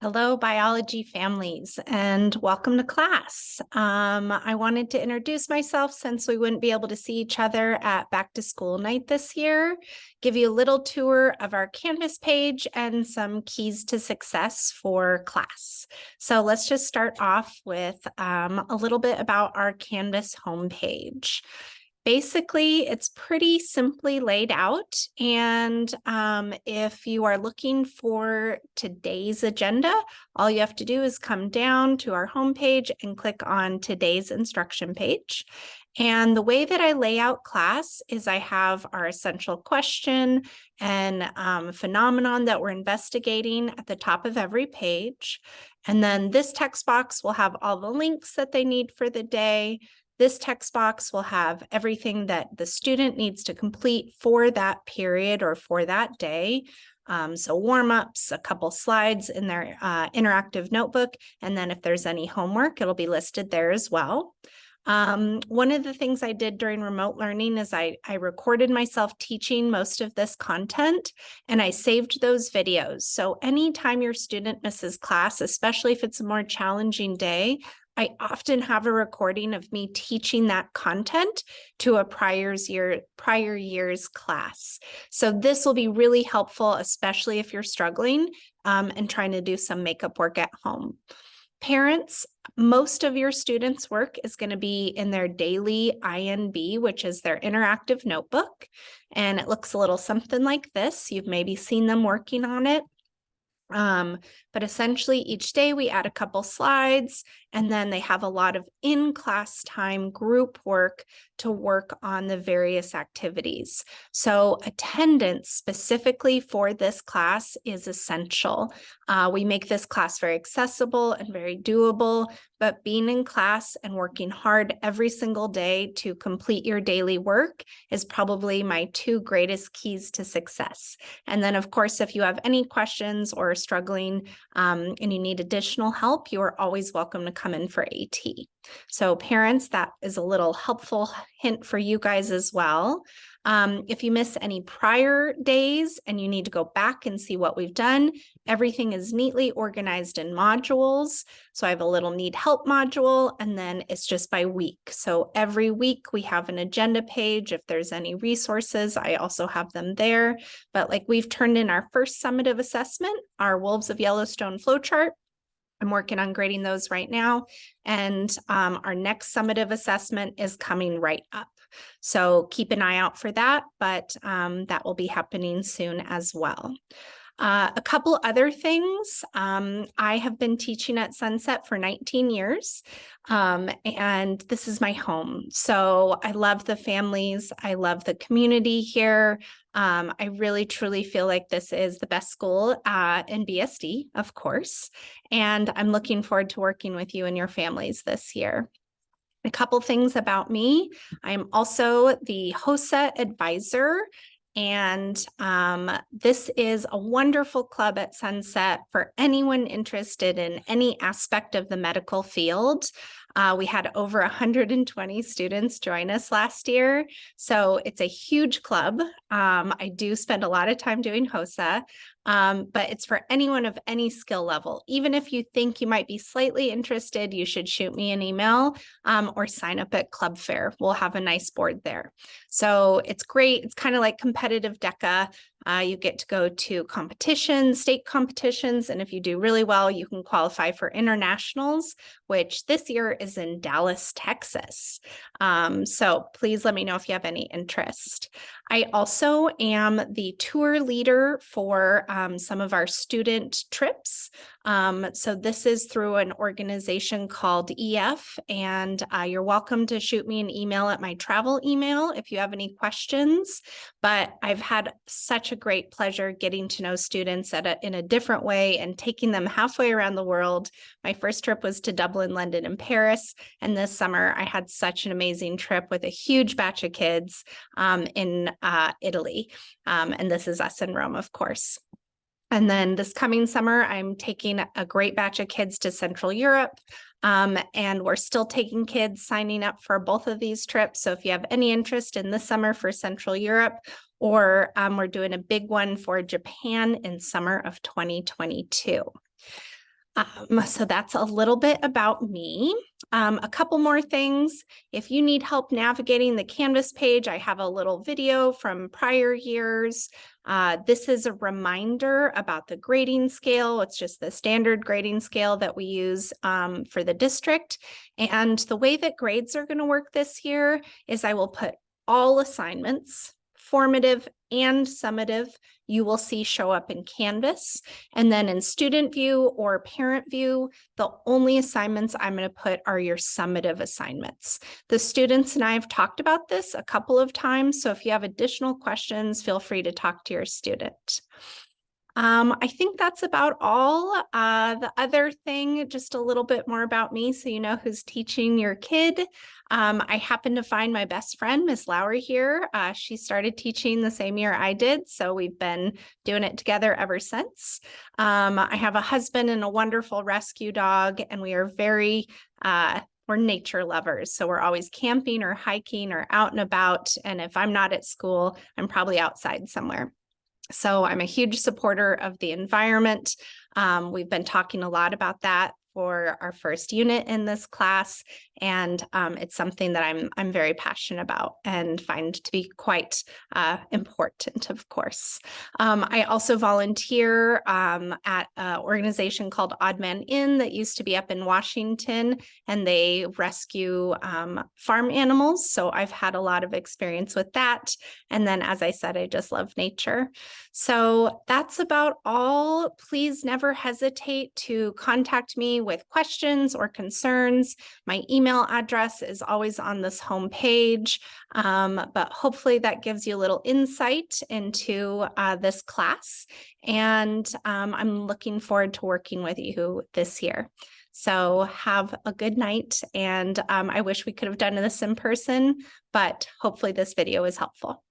Hello, biology families, and welcome to class. I wanted to introduce myself since we wouldn't be able to see each other at back to school night this year, give you a little tour of our Canvas page and some keys to success for class. So let's just start off with a little bit about our Canvas homepage. Basically, it's pretty simply laid out. And if you are looking for today's agenda, all you have to do is come down to our homepage and click on today's instruction page. And the way that I lay out class is I have our essential question and phenomenon that we're investigating at the top of every page. And then this text box will have all the links that they need for the day. This text box will have everything that the student needs to complete for that period or for that day. So warm-ups, a couple slides in their interactive notebook, and then if there's any homework, it'll be listed there as well. One of the things I did during remote learning is I recorded myself teaching most of this content and I saved those videos. So anytime your student misses class, especially if it's a more challenging day, I often have a recording of me teaching that content to a prior year's class. So this will be really helpful, especially if you're struggling and trying to do some makeup work at home. Parents, most of your students' work is going to be in their daily INB, which is their interactive notebook. And it looks a little something like this. You've maybe seen them working on it. But essentially each day we add a couple slides and then they have a lot of in-class time group work to work on the various activities. So attendance specifically for this class is essential. We make this class very accessible and very doable, but being in class and working hard every single day to complete your daily work is probably my two greatest keys to success. And then of course, if you have any questions or are struggling and you need additional help, you are always welcome to come in for AT. So parents, that is a little helpful hint for you guys as well. If you miss any prior days and you need to go back and see what we've done, everything is neatly organized in modules. So I have a little need help module, and then it's just by week. So every week we have an agenda page. If there's any resources, I also have them there. But like we've turned in our first summative assessment, our Wolves of Yellowstone flowchart. I'm working on grading those right now. And our next summative assessment is coming right up. So keep an eye out for that, but that will be happening soon as well. A couple other things. I have been teaching at Sunset for 19 years, and this is my home. So I love the families. I love the community here. I really, truly feel like this is the best school in BSD, of course, and I'm looking forward to working with you and your families this year. A couple things about me. I'm also the HOSA advisor. And this is a wonderful club at Sunset for anyone interested in any aspect of the medical field. We had over 120 students join us last year. So it's a huge club. I do spend a lot of time doing HOSA. But it's for anyone of any skill level. Even if you think you might be slightly interested, you should shoot me an email or sign up at Club Fair. We'll have a nice board there. So it's great. It's kind of like competitive DECA. You get to go to competitions, state competitions, and if you do really well, you can qualify for internationals, which this year is in Dallas, Texas. So please let me know if you have any interest. I also am the tour leader for some of our student trips. So this is through an organization called EF, and you're welcome to shoot me an email at my travel email if you have any questions. But I've had such a great pleasure getting to know students in a different way and taking them halfway around the world. My first trip was to Dublin, London, and Paris. And this summer, I had such an amazing trip with a huge batch of kids in Italy. And this is us in Rome, of course. And then this coming summer, I'm taking a great batch of kids to Central Europe. And we're still taking kids signing up for both of these trips. So if you have any interest in this summer for Central Europe, or we're doing a big one for Japan in summer of 2022. So that's a little bit about me. A couple more things. If you need help navigating the Canvas page, I have a little video from prior years. This is a reminder about the grading scale. It's just the standard grading scale that we use for the district. And the way that grades are going to work this year is I will put all assignments, formative and summative, you will see show up in Canvas. And then in student view or parent view, the only assignments I'm going to put are your summative assignments. The students and I have talked about this a couple of times, so if you have additional questions, feel free to talk to your student. I think that's about all. The other thing, just a little bit more about me so you know who's teaching your kid. I happen to find my best friend, Miss Lowry here. She started teaching the same year I did, so we've been doing it together ever since. I have a husband and a wonderful rescue dog, and we are very we're nature lovers. So we're always camping or hiking or out and about. And if I'm not at school, I'm probably outside somewhere. So I'm a huge supporter of the environment. We've been talking a lot about that for our first unit in this class, and it's something that I'm very passionate about and find to be quite important, of course. I also volunteer at an organization called Odd Man Inn that used to be up in Washington, and they rescue farm animals. So I've had a lot of experience with that. And then, as I said, I just love nature. So that's about all. Please never hesitate to contact me with questions or concerns. My email address is always on this home page, but hopefully that gives you a little insight into this class. And I'm looking forward to working with you this year. So have a good night. And I wish we could have done this in person, but hopefully this video is helpful.